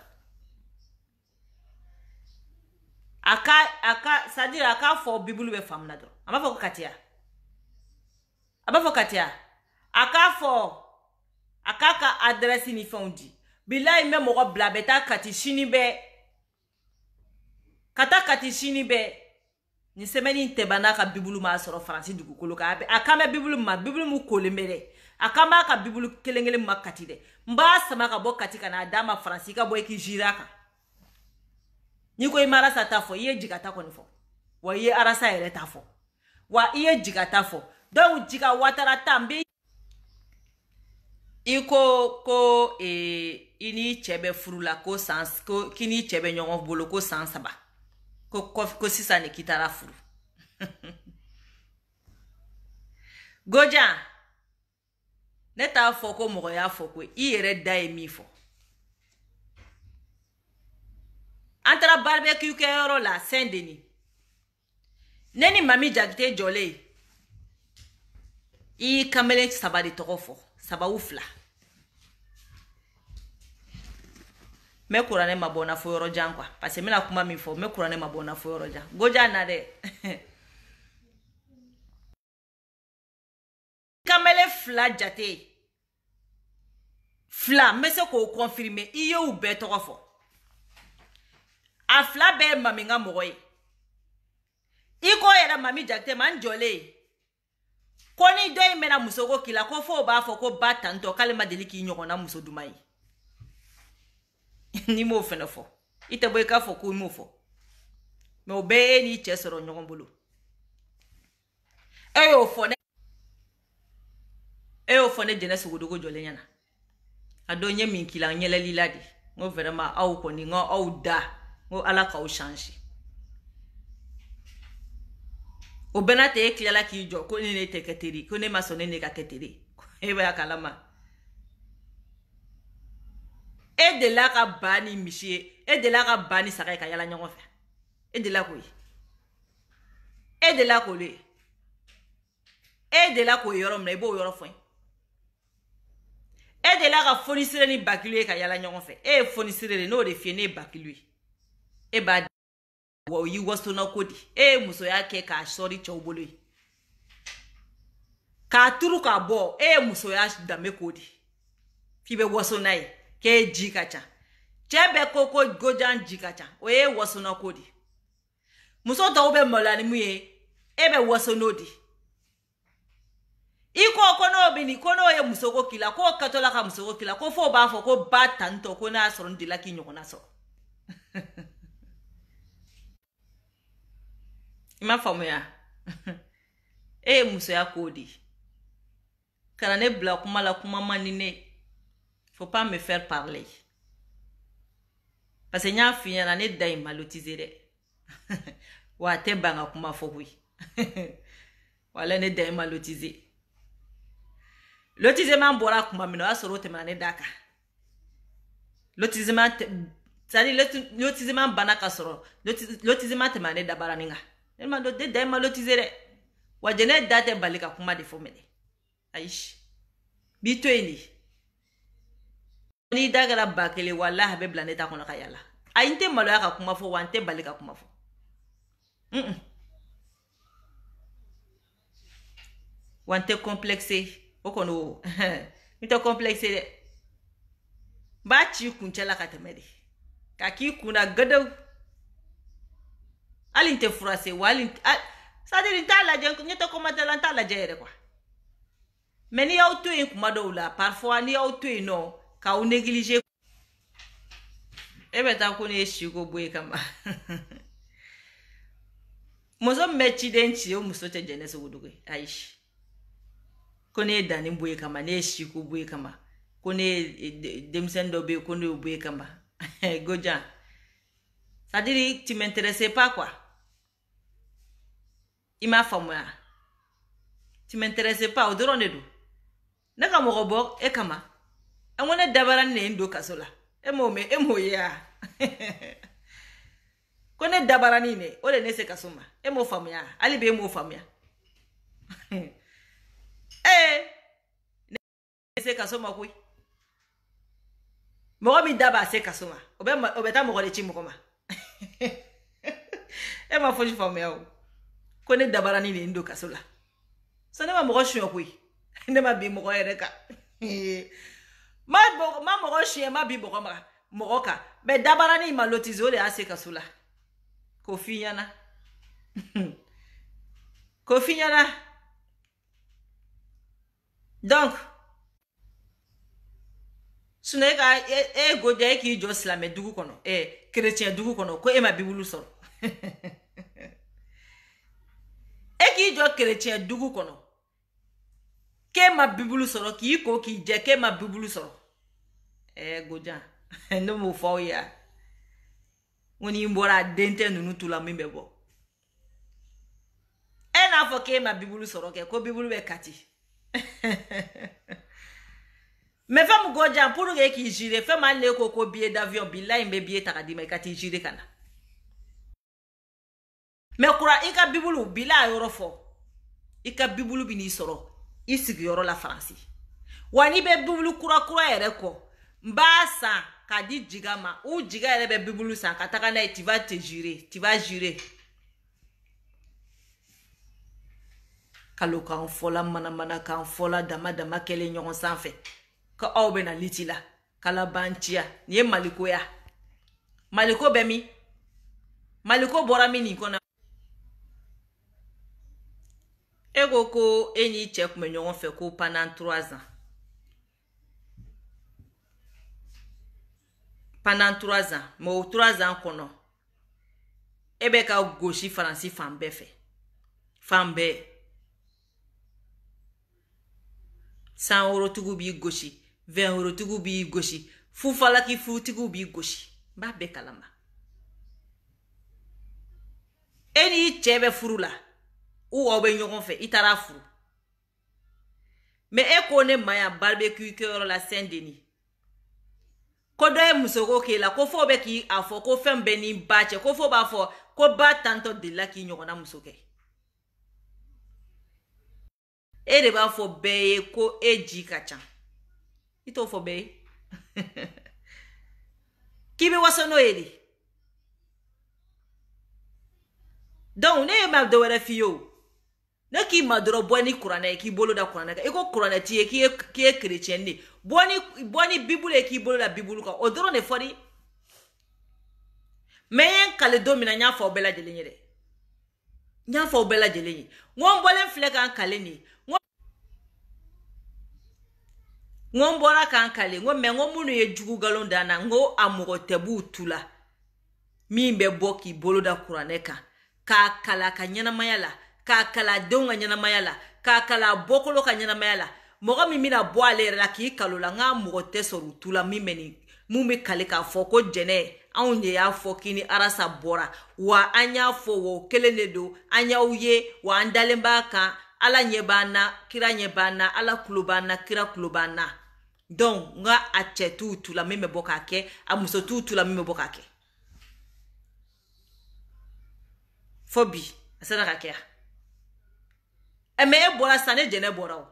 C'est-à-dire aka fo bibulu be famna do. Ama fo katia. Aba fo katia. Aka ka adresse ni fondi. Billahi me mo bla beta kati shini be. Kata kati shini be. Ni semeni ntebana ka bibulu ma soro France du kukolo ka abe. Aka me bibulu mu kolembere. Aka ma ka bibulu kelengele makati de. Mba sama ka bo katika na adama France ka bo eki jiraka. Niko imara satafo iye jigata ko nifo. Wa iye arasa ere tafo. Wa iye jigata fo. Donc jiga watara tambi. Iko ko ini chebe furula ko sans ko kini chebe nyongo bolo ko sans ba. Ko sisa ne kitara furu. Goja. Neta fo ko mo ya fo ko iyere dai mi fo. Antara barbecue ke yoro la Saint-Denis. Neni mami jagte jole. I kamele sabadi tokofo. Saba ufla. Me kurane mabona fo yoro jankwa. Parce me na kuma mi fo me kurane mabona fo yoro jan. Goja na de. Kamele fla jate. Fla me se ko confirmer iye ou be tokofo. A fla be mami nga mogoye. Iko yera mami jakte man jole. Koni doy mena musoko kila ko fo ba fo ko batanto kalema deliki nyoko na muso dumai. Ni mo fena fo. Ite boy ka fo ko mo fo. Me obe ni chesoro nyoko bulu. Eyo fo ne jene sugudugo jole nyana. Adonye min kila nyele liladi. Ngo vraiment au ko ni ngo au da. Ngo ala ka o change. O benate e kliala ki jo ko ne te keteri ko ne masone ne ka keteri. E ba kalama. E de la ka bani michie, e de la ka bani saka ka yala nyongo fa. E de la ko yi. E de la ko le. E de la ko yoro mna e bo yoro fo. E de la ka fonisire ni bakilue ka yala nyongo fa. E fonisire no de fie ne bakilue. E ba wa yi waso na kodi muso yake ka shori chobolo ka turu ka bo muso ya dame kodi fi be waso na ye ke ji ka ca chebe koko gojan ji ka ca o ye waso na ko di muso dɔw be maloya ni mu ye e be waso no di iko kono bini kono ye muso ko kila ko katola ka muso ko kila ko fo ba fo ko ba tanto ko na soro ndila ki nyoko so ima famu ya e muso ya kodi kana ne bla kuma la kuma manine faut pas me faire parler parce que nya finya na ne dai malotiser de wa te banga kuma fo hui wala ne dai malotiser lotizement bora kuma mino asoro te manane daka lotizement sali lotizement banaka soro lotizement te manane dabara ninga elma do de dai malotizere wajene date balika kuma de fomene aish bitoeni ni dagara bakele wallahi be planeta kono kayala ainte maloya ka kuma fo wante balika kuma fo wante complexé okono mito complexé de ba ci kunchela ka temede ka ki kuna gado alinte frase walin c'est-à-dire tala je nyeto ko matala tala jere quoi mais ni auto en kuma do la parfois ni auto no ka o négliger ebe ta ko ne shiko boy kama mozo mechi denchi o muso te jenese wudugo aish kone dani boy kama ne shiko boy kama kone demsendo be kone boy kama goja c'est-à-dire tu m'intéressais pas quoi il m'a famé tu m'intéressais pas au drone do naka mo robok e kama amone dabaran ne ndo kasola emo ya kone dabarani ne ole ne se kasoma emo famya ali be mo famya ne se kasoma kui mo bi daba se kasoma obeta mo le chimu koma ema foji famya o kone dabarani ne ndo kasola so ne ma mo shyo kui ne ma bi mo ereka ma mo shye ma bi bo ma moka be dabarani ma lotizo le ase kasula kofinyana kofinyana donc sunega goje ki jo slame dugu kono chrétien dugu kono ko e ma bibulu soro ki jo chrétien dugu kono ke ma bibulu soro ki ko ki je ke ma bibulu soro goja no mo fo ya woni mbora dente nunu tula mimbe bo na fo ke ma bibulu soro ke ko bibulu be kati me fam goja pour ke ki jire fe man le ko billet d'avion billahi mbe billet takadi me kati jire kana me kura ika bibulu billahi yoro fo ika bibulu bini soro isigi yoro la France wani be bibulu kura ere ko mbasa kadi jigama ou jiga ere be bibulu san kataka na tu vas te jurer tu vas jurer kaloka on fola mana kan fola dama kele nyon sanfe ko awbe na litila kala banchia ni maliko ya maliko bemi maliko borami ni kona ego ko eni check me nyon fe ko pendant 3 ans. Pendant 3 ans, mo 3 ans kono. Ebe ka goshi Faransi fambe fe. Fambe. 100 € tugu bi goshi, 20 € tugu bi goshi, fu fala ki fu tugu bi goshi. Ba be kalama. Eni chebe furula. Ou obe nyon fe itara furu. Me e kone maya barbecue ke la Saint-Denis. Kodo e musoko ke la ko fo be ki afo ko fembe ni bache ko fo ba fo ko ba tanto de la ki nyona musoke e de ba fo be ko eji kacha ito fo be kibi wasono edi donc ne ma do wala fiyo ne ki madoro boni kuranɛ ki bolo da kuranɛ kan iko kuranɛ ti ki est chrétien ni boni bible ki bolo da bible kan o doro ne fori mais kale domina nya fa obela jelen yede nya fa obela jelen ngon bolen fle kan kale ni ngon bora kan kale ngon me ngon munu ye jugu galon dana ngo amogo tebu tula min be boki bolo da kuranɛ kan ka kala ka ɲɛnamaya la ka kala denw ka ɲɛnamaya la ka kala bokolo ka ɲɛnamaya la mɔgɔ min bɛna bɔ ale yɛrɛ la k'i kalo la n ka mɔgɔ tɛ sɔrɔ u tu la min bɛ kale k'a fɔ ko jɛnɛ anw de y'a fɔ k'i ni arasa bɔra wa an y'a fɔ wo kelen de don an y'aw ye wa an dalen b'a kan ala ɲɛ b'an na kira ɲɛ b'an na ala kulo b'an na kira kulo b'an na donc n ka a cɛ t'u tu la min bɛ bɔ k'a kɛ a muso t'u tu la min bɛ bɔ k'a kɛ fo bi a sera ka kɛ mais e bɔra sa ne jɛnɛ bɔra o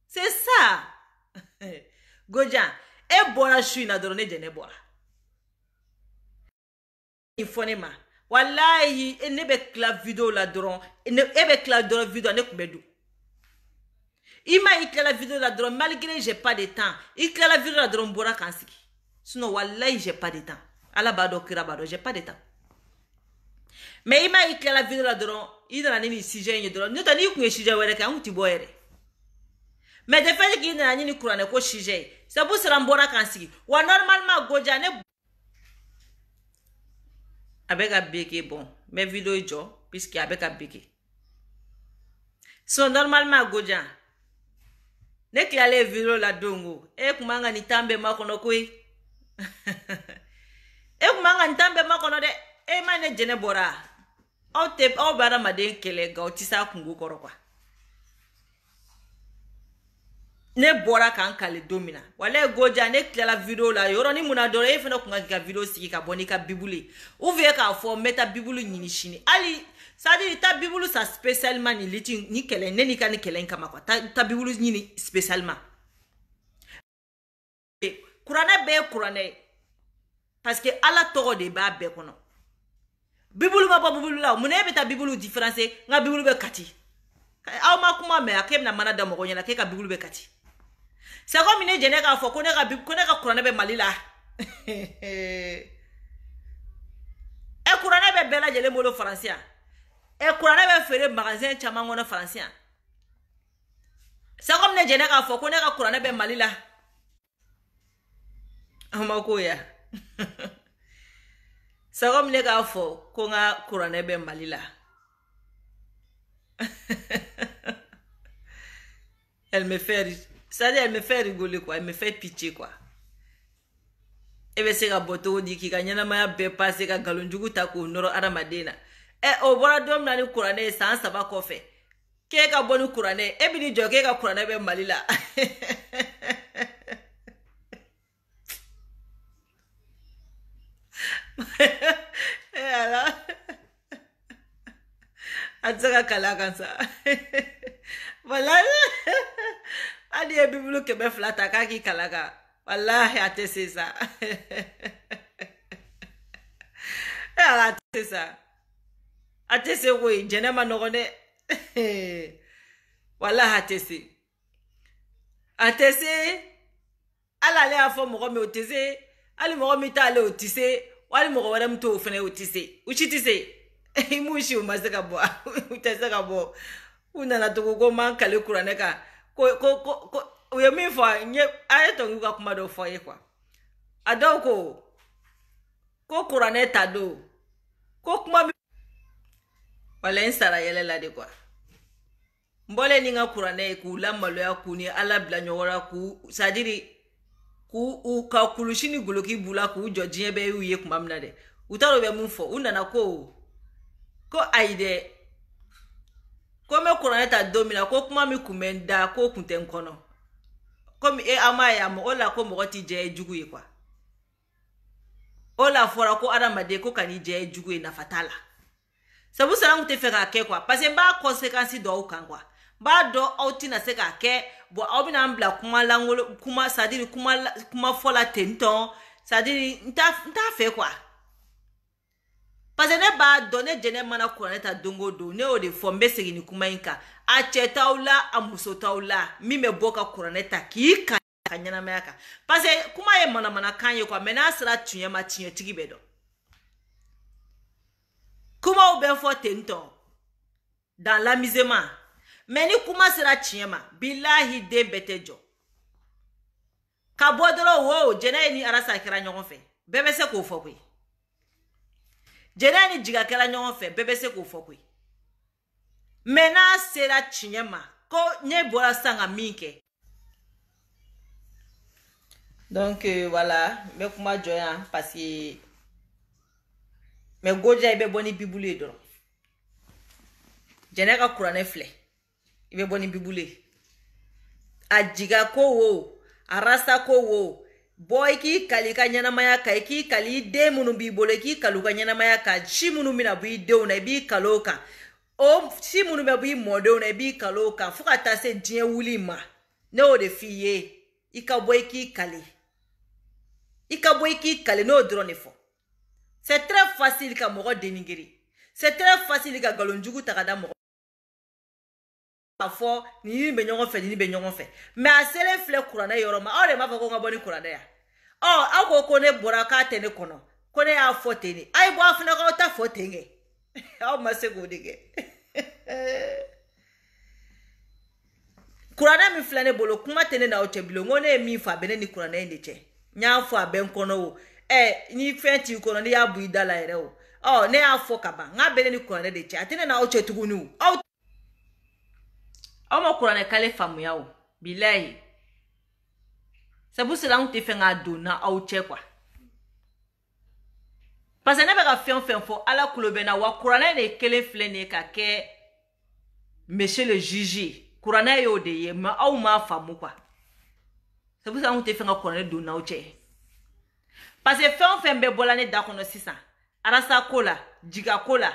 c'est ça Gojan e bɔra su in na dɔrɔn ne jɛnɛ bɔra i fɔ ne ma wallahi ne bɛ tila video la dɔrɔn e bɛ tila dɔrɔn video ne tun bɛ don i ma i tilala video la dɔrɔn malgré j'ai pas de temps i tilala video la dɔrɔn bɔra kan sigi sinon wallahi j'ai pas de temps ala b'a dɔn kira b'a dɔn j'ai pas de temps mais i ma i tilala video la dɔrɔn i nana ni sujet in ye dɔrɔn n'o tɛ n'i kun ye sujet wɛrɛ kɛ an kun ti bɔ yɛrɛ mais de fait k'i nana ni kuranɛ ko sujet ye c'est pour cela n bɔra kan sigi wa normalement Gojan ne a bɛ ka beke bon mais video jɔ puisque a bɛ ka beke so normalement Gojan ne tilale video la dongo e kuma nga ni tambe makono koyi e kuma nga ni tambe makono de e ma ne jene bora aw bara maden kele ga o ti sa kungu kɔrɔ kwa ne bora kan kale domina wala Gojan ne tilala video la yɔrɔ ni muna dɔrɔn e fana kun ka video sigi ka bɔ ni ka bibule ou bien k'a fɔ meta bibulu ɲini sini ali c'est-à-dire ta bibulu sa spécialement ni liti ni kɛlɛ ne ni ka ni kɛlɛ kama quoi ta bibulu ɲini spécialement kuranɛ bɛɛ kuranɛ parce que ala tɔgɔ de b'a bɛɛ kɔnɔ bibulu ma bɔ bibulu la mun e bɛ taa bibulu différence n ka bibulu bɛ kati aw ma kuma mɛn a k'e bɛna mana da mɔgɔ ɲɛna k'e ka bibulu bɛ kati c'est comme ne jɛnɛ k'a fɔ ko ne ka kuranɛ bɛ Mali la e kuranɛ bɛ bɛɛ lajɛlen bolo faransi yan e kuranɛ bɛ feere magasin caman kɔnɔ faransi yan c'est comme ne jɛnɛ k'a fɔ ko ne ka kuranɛ bɛ Mali la an ma ko ya c'est comme ne k'a fɔ ko n ka kuranɛ bɛ Mali la elle me fait rigoler quoi, elle me fait pitié quoi. E bɛ se ka bɔ cogo di k'i ka ɲɛnamaya bɛɛ passe ka galonjugu ta k'o nɔrɔ adamaden na o bɔra don min na ni kuranɛ ye san 3 kɔfɛ k'e ka bɔ ni kuranɛ e bɛ n'i jɔ k'e ka kuranɛ bɛ Mali la a tɛ se ka kala kan sa wallahi hali ye bibulu 200 ta k'a k'i kala kan wallahi a tɛ se sa a tɛ se sa a tɛ se koyi jɛnɛ ma nɔgɔn dɛ wallahi a tɛ se hali ale y'a fɔ mɔgɔ min o tɛ se hali mɔgɔ min t'ale o tɛ se wali mɔgɔ wɛrɛ min t'o fɛnɛ o tɛ se u si tɛ se i m'u si u ma se ka bɔ u tɛ se ka bɔ u nana tugu ko man kale kuranɛ kan ko u ye min fɔ a ye tɔngiw ka kuma dɔ fɔ ye quoi a dɔw ko kuranɛ ta don ko kuma wala n sara yɛlɛ la de quoi n bɔlen ni n ka kuranɛ ye k'u lamaloya k'u ni ala bila ɲɔgɔn na k'u c'est à dire k'u ka kulusi ni goloki b'u la k'u jɔ diɲɛ bɛɛ y'u ye kuma min na dɛ u t'a dɔn u bɛ mun fɔ u nana ko ayi dɛ ko n bɛ kuranɛ ta don min na ko kuma min kun bɛ n da k'o kun tɛ n kɔnɔ komi an m'a ye a mɔgɔ la ko mɔgɔ t'i jɛ ye jugu ye quoi o la fɔra ko adamaden ko ka n'i jɛ ye jugu ye nafa t'a la c'est pour cela n tɛ fɛ k'a kɛ quoi parce que n b'a conséquence dɔw kan quoi n b'a dɔn aw tɛna se k'a kɛ bon aw bɛna n bila kuma c'est à dire kuma fɔ la ten tɔ c'est à dire n t'a fɛ quoi parce que ne b'a dɔn ne jɛnɛ mana kuranɛ ta dongo don ne y'o de fɔ n bɛ segin ni kuma in kan a cɛ t'aw la a muso t'aw la min bɛ bɔ ka kuranɛ ta k'i ka ɲɛnamaya kan parce que kuma ye manamanakan ye quoi mais n'a sera tiɲɛ ma tiɲɛtigi bɛ dɔn kumaw bɛ fɔ ten tɔ dans l'amusement mais ni kuma sera tiɲɛ ma bilahi den bɛɛ tɛ jɔ ka bɔ dɔrɔn wo jɛnɛ ni arasa kɛra ɲɔgɔn fɛ bɛɛ bɛ se k'o fɔ koyi jɛnɛ ni jiga kɛra ɲɔgɔn fɛ bɛɛ bɛ se k'o fɔ koyi mais n'a sera tiɲɛ ma ko ne bɔra sisan ka min kɛ donc voilà n bɛ kuma jɔ yan parce que mais Godja i bɛ bɔ ni bibulu ye dɔrɔn jɛnɛ ka kuranɛ filɛ i bɛ bɔ ni bibulu ye a jiga ko wo a rasta ko wo bɔ i k'i kali i ka ɲɛnamaya kan i k'i kali i den minnu b'i bolo i k'i kali u ka ɲɛnamaya kan si minnu bɛna bɔ i denw na i b'i kali o kan o si minnu bɛ bɔ i mɔdenw na i b'i kali o kan fo ka taa se diɲɛ wuli ma ne y'o de f'i ye i ka bɔ i k'i kali i ka bɔ i k'i kali n'o dɔrɔn de fɔ c'est très facile ka mɔgɔ dénigrer c'est très facile ka galonjugu ta ka da mɔgɔ a fɔ ni bɛ ɲɔgɔn fɛ ni bɛ ɲɔgɔn fɛ mais a selen filɛ kuranɛ yɔrɔ ma aw de m'a fɔ ko n ka bɔ ni kuranɛ ya aw ko ne bɔra k'a tɛ ne kɔnɔ ko ne y'a fɔ ten de ayi bɔ aw fana k'aw ta fɔ ten kɛ aw ma se k'o de kɛ kuranɛ min filɛ ne bolo kuma tɛ ne n'aw cɛ bilen ko ne ye min fɔ a bɛ ne ni kuranɛ in de cɛ n y'a fɔ a bɛ n kɔnɔ o ni fɛn t'i kɔnɔ n'i y'a bɔ i da la yɛrɛ o ne y'a fɔ ka ban n k'a bɛ ne ni kuranɛ de cɛ a tɛ ne n'aw cɛ tuguni o aw ma kuranɛ kale faamuya o bilayi sabu sila n tɛ fɛ k'a don na aw cɛ quoi parce que ne bɛ ka fɛn o fɛn fɔ ala kulo bɛ na wa kuranɛ de kelen filɛ nin ye ka kɛ monsieur le juge kuranɛ y'o de ye mais aw m'a faamu quoi sabu sila n tɛ fɛ ka kuranɛ don n'aw cɛ parce que fɛn o fɛn bɛ bɔla ne da kɔnɔ sisan arasa ko la jiga ko la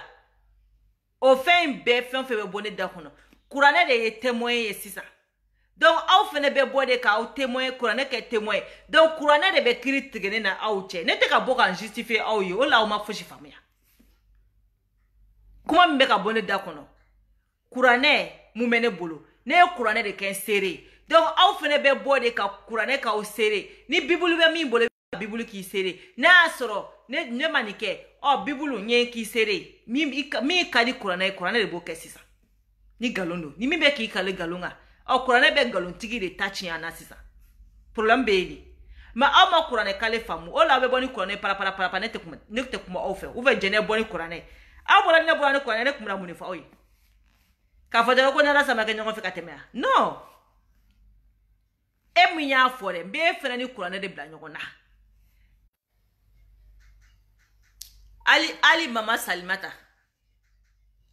o fɛn bɛɛ fɛn o fɛn bɛ bɔ ne da kɔnɔ kuranɛ de ye témoin ye sisan donc aw fɛnɛ bɛ bɔ de k'aw témoin kuranɛ kɛ témoin donc kuranɛ de bɛ kiri tigɛ ne na aw cɛ ne tɛ ka bɔ ka justifier aw ye o la aw ma fosi faamuya kuma min bɛ ka bɔ ne da kɔnɔ kuranɛ mun bɛ ne bolo ne ye kuranɛ de kɛ n seere donc aw fɛnɛ bɛ bɔ de ka kuranɛ k'aw seere ni bibulu bɛ min bolo bibulu k'i seere ne y'a sɔrɔ ne ma nin kɛ bibulu n ye k'i seere min ka di kuranɛ ye kuranɛ de b'o kɛ sisan ni galon don ni min bɛ k'i kale galon kan kuranɛ bɛ galontigi de ta tiɲɛ na sisan problème bɛ yen mais aw ma kuranɛ kale faamu o la aw bɛ bɔ ni kuranɛ parapara ne tɛ kuma aw fɛ ou bien jɛnɛ bɔ ni kuranɛ aw bɔra ne bɔra ni kuranɛ ne kun bɛna mun de fɔ aw ye k'a fɔ dɔrɔn ko ne ala sama kɛ ɲɔgɔn fɛ ka tɛmɛ yan non e min y'a fɔ dɛ n b'e fɛnɛ ni kuranɛ de bila ɲɔgɔn na ali mama Salimata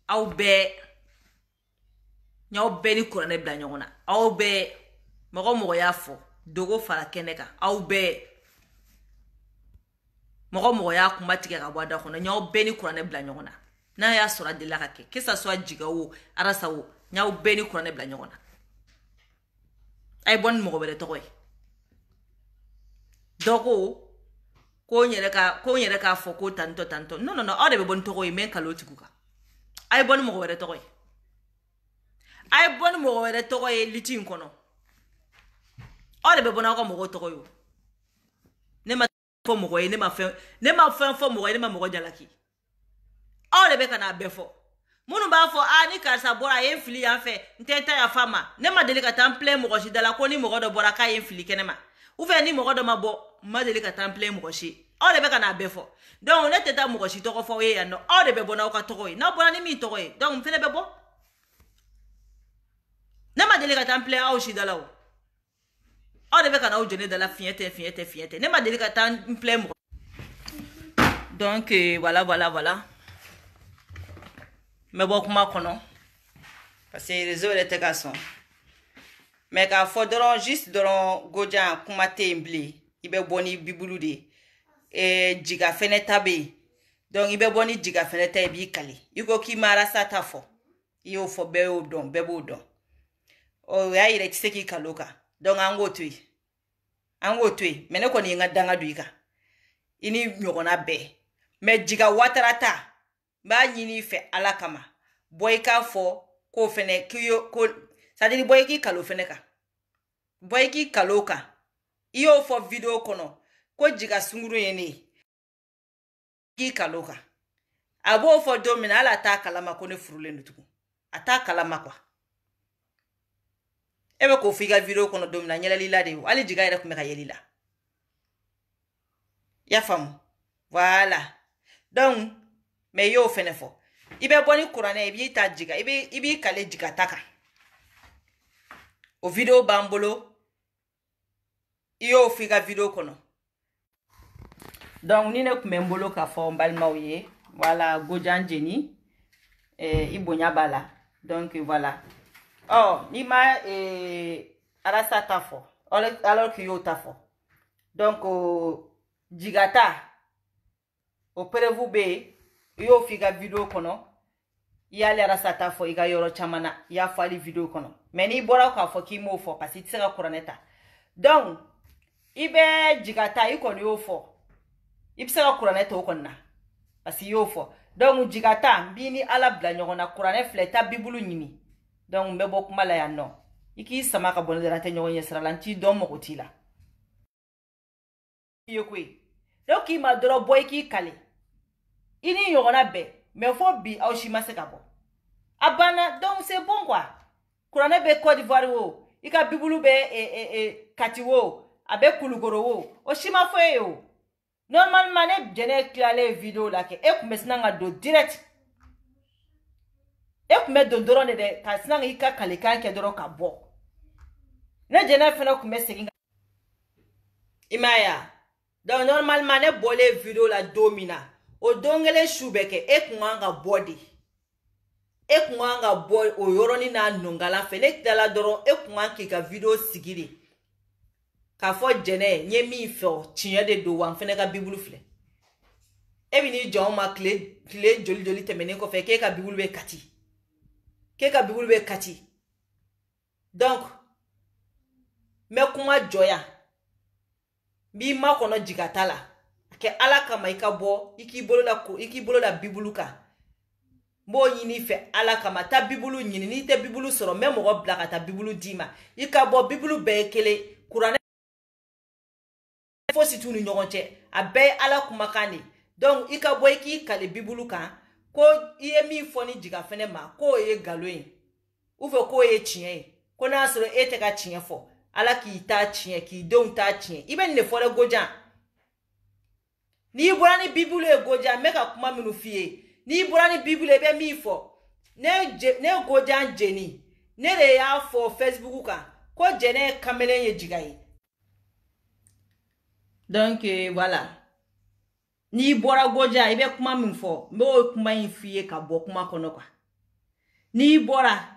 aw bɛɛ n'aw bɛɛ ni kuranɛ bila ɲɔgɔn na aw bɛɛ mɔgɔ y'a fɔ dogo fara kɛnɛ kan aw bɛɛ mɔgɔ y'a kuma tigɛ ka bɔ a da kɔnɔ n'aw bɛɛ ni kuranɛ bila ɲɔgɔn na n'a y'a sɔrɔ a delila ka kɛ que ça soit jiga o arasa o n'aw bɛɛ ni kuranɛ bila ɲɔgɔn na a ye bɔ ni mɔgɔ wɛrɛ tɔgɔ ye dɔ ko n yɛrɛ k'a fɔ ko tantɔ non aw de bɛ bɔ ni tɔgɔ ye mɛ kalo tigiw kan a ye bɔ ni mɔgɔ wɛrɛ tɔgɔ ye a ye bɔ ni mɔgɔ wɛrɛ tɔgɔ ye liti in kɔnɔ aw de bɛ bɔ n'aw ka mɔgɔw tɔgɔ ye ne ma fɔ mɔgɔ ye ne ma fɛn fɔ mɔgɔ ye ne ma mɔgɔ jalaki aw de bɛ ka n'a bɛɛ fɔ minnu b'a fɔ ni karisa bɔra a ye n fili yan fɛ n tɛ n ta yafa ma ne ma deli ka taa n filɛ mɔgɔ si da la ko ni mɔgɔ dɔ bɔra k'a ye n fili kɛnɛ ma ou bien ni mɔgɔ dɔ ma bɔ n ma deli ka taa n filɛ mɔgɔ si aw de bɛ ka n'a bɛɛ fɔ donc ne tɛ taa mɔgɔ si tɔgɔ fɔ aw ye yan nɔ aw de bɛ bɔ n'aw ka tɔgɔ ye n'aw bɔra ni min tɔgɔ ye donc n fɛnɛ bɛ bɔ ne ma deli ka taa n filɛ aw si da la o aw de bɛ ka n'aw jɔ ne da la fiɲɛ tɛ ne ma deli ka taa n filɛ mɔgɔ donc voilà n bɛ bɔ kuma kɔnɔ parce que réseau yɛrɛ tɛ ka sɔn mais k'a fɔ dɔrɔn juste dɔrɔn Godja kuma tɛ yen bilen i bɛ bɔ ni bibulu de ye jiga fɛnɛ ta bɛ yen donc i bɛ bɔ ni jiga fɛnɛ ta i b'i kali i ko k'i ma arasa ta fɔ i y'o fɔ bɛɛ y'o dɔn bɛɛ b'o dɔn o y'a yira i tɛ se k'i kali o kan donc an k'o to yen mais ne kɔni ye n ka danga don i kan i ni ɲɔgɔnna bɛɛ mais jiga watara ta mba nyini fe ala kama boy ka fo ko fene kiyo ko sadiri boy ki kalo fene ka boy ki kalo ka iyo fo video kono ko jiga sunguru yene ki kalo ka abo fo domina ala ta kalama ko ne furule ntuku ata kalama kwa ebe ko figa video kono domina nyela lila de ali jiga ira kumeka yelila ya famu voilà donc mais yo fene fo ibe boni kurane ibi ta jiga ibi kale jiga taka o video bambolo iyo figa video kono donc ni ne kumembolo ka fo mbalma oye voilà gojan jeni ibonya bala donc voilà oh ni ma arasa tafo alors que yo tafo donc jigata operevu be yo figa video kono yale arasa tafo iga yoro chamana ya fali video kono mais ni bora ka fo ki mo fo parce que tsega kuraneta donc ibe jigata iko yo fo ibsega kuraneta okonna parce que yo fo donc jigata mbini ala bla nyogona kurane fleta bibulu nyimi donc mbebo kumala ya no iki samaka bonera te nyogo yesra lanti do mo kotila yokwe donc ima dro boy ki kale ini yogona be mais faut bi au shima sekabo abana donc c'est bon quoi kurane be Côte d'Ivoire wo ika bibulu be kati wo abe kulugoro wo o shima fo yo normalement ne jene klale video la ke e kumesna nga do direct e kume do drone de ka sna nga ika kale kan ke doro ka bo ne jene fena kumese imaya donc normalement ne bole video la domina o dongele shubeke e kunanga body e kunanga boy o yoroni na nongala fele dala doro e kunanga ka video sigiri ka fo jene nye mi fo tinye de do wan fene ka bibulu fle e bi ni jon ma clé joli temene ko fe ke ka bibulu be kati donc me kuma joya bi ma kono jigatala ke ala kama ikabo iki bolo la bibulu ka mo yini fe ala kama ta bibulu nyini ni te bibulu soro me mo bla ka ta bibulu dima ikabo bibulu be kele kurane fo situnu nyogonche abe ala kumakani donc ikabo iki kale bibulu kan ko iye mi foni jiga fene ma ko ye galoin ou fe ko ye chien ko na soro ete ka chien fo ala ki ta chien ki don ta chien ibe ne fore gojan ni burani bibulu e gojan meka kuma minu fie ni burani bibulu e be mi fo ne gojan jeni ne re ya fo Facebook ka ko jene kamelen ye jiga yi donc voilà ni bora goja ibe kuma min fo mbo kuma yin fie ka bo kuma kono kwa ni bora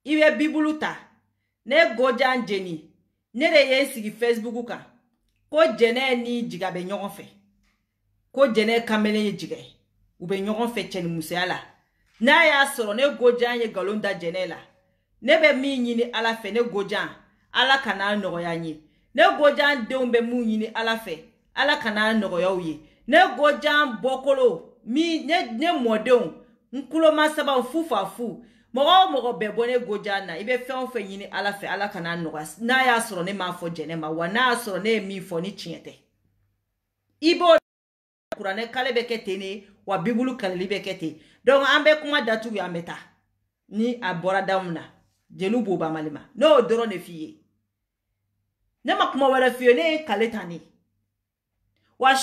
ibe bibulu ta ne goja njeni ne re ye sigi Facebook ka ko jene ni jiga be nyogon fe ko jene kamele ye jiga u be nyogon fe cheni musala na ya soro ne goja ye galonda jene la ne be mi nyini ala fe ne goja ala kana no ya nyi ne gojan deumbe mu nyini ala fe ala kana no ya uye ne gojan bokolo mi ne modon nkulo masaba fufafu mogo bebo ne gojana ibe fe on fe nyini ala fe ala kana no na ya soro ne ma fo jene ma wana soro ne mi fo ni chiete ibo kurane kale bekete ne wa bibulu kale libekete donc ambe kuma datu ya meta ni abora damna jenu boba malima no doro ne fiye ne makuma wala fiye ne kale tani wa